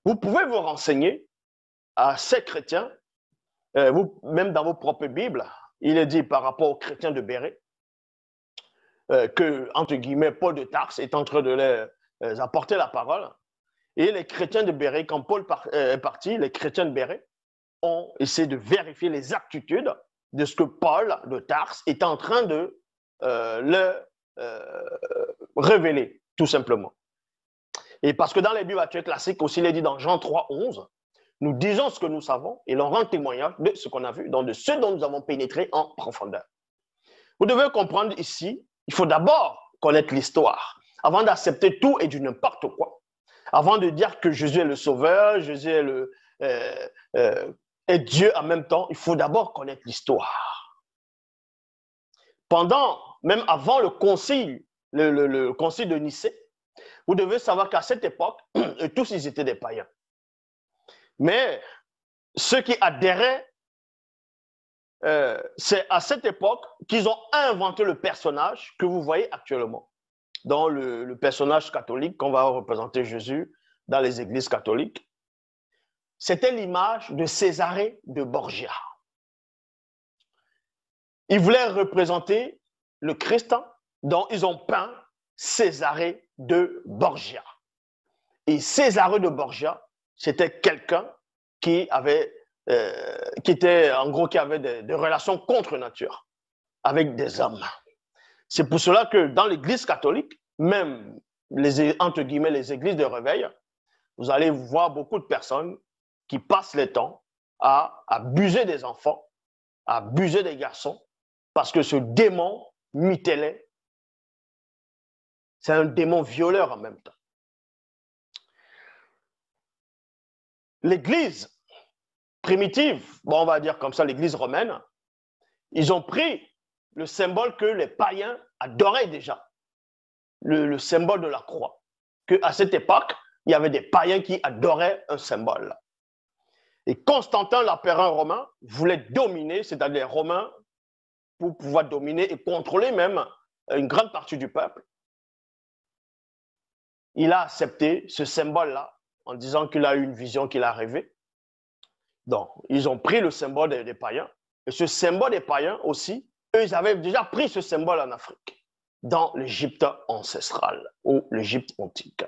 Vous pouvez vous renseigner à ces chrétiens, vous, même dans vos propres Bibles, il est dit par rapport aux chrétiens de Béret, que, entre guillemets, Paul de Tarse est en train de les apporter la parole. Et les chrétiens de Béret, quand Paul est parti, les chrétiens de Béret ont essayé de vérifier les aptitudes de ce que Paul de Tarse est en train de leur révéler, tout simplement. Et parce que dans les Bibles actuelles classiques aussi, il est dit dans Jean 3, 11, nous disons ce que nous savons et l'on rend témoignage de ce qu'on a vu, donc de ce dont nous avons pénétré en profondeur. Vous devez comprendre ici, il faut d'abord connaître l'histoire avant d'accepter tout et du n'importe quoi. Avant de dire que Jésus est le sauveur, Jésus est Dieu en même temps, il faut d'abord connaître l'histoire. Même avant le concile, le concile de Nicée, vous devez savoir qu'à cette époque, tous ils étaient des païens. Mais ceux qui adhéraient, c'est à cette époque qu'ils ont inventé le personnage que vous voyez actuellement. Dans le personnage catholique qu'on va représenter Jésus dans les églises catholiques, c'était l'image de Césarée de Borgia. Ils voulaient représenter le Christ, dont ils ont peint Césarée de Borgia. Et Césarée de Borgia, c'était quelqu'un qui avait des relations contre nature avec des hommes. C'est pour cela que dans l'église catholique, même entre guillemets les églises de réveil, vous allez voir beaucoup de personnes qui passent le temps à abuser des enfants, à abuser des garçons, parce que ce démon mitélé, c'est un démon violeur en même temps. L'église primitive, bon, on va dire comme ça, l'église romaine, ils ont pris le symbole que les païens adoraient déjà, le symbole de la croix. Qu'à cette époque, il y avait des païens qui adoraient un symbole. Et Constantin, l'empereur romain, voulait dominer, c'est-à-dire les Romains, pour pouvoir dominer et contrôler même une grande partie du peuple. Il a accepté ce symbole-là en disant qu'il a eu une vision qu'il a rêvée. Donc, ils ont pris le symbole des païens. Et ce symbole des païens aussi, eux, ils avaient déjà pris ce symbole en Afrique, dans l'Égypte ancestrale ou l'Égypte antique.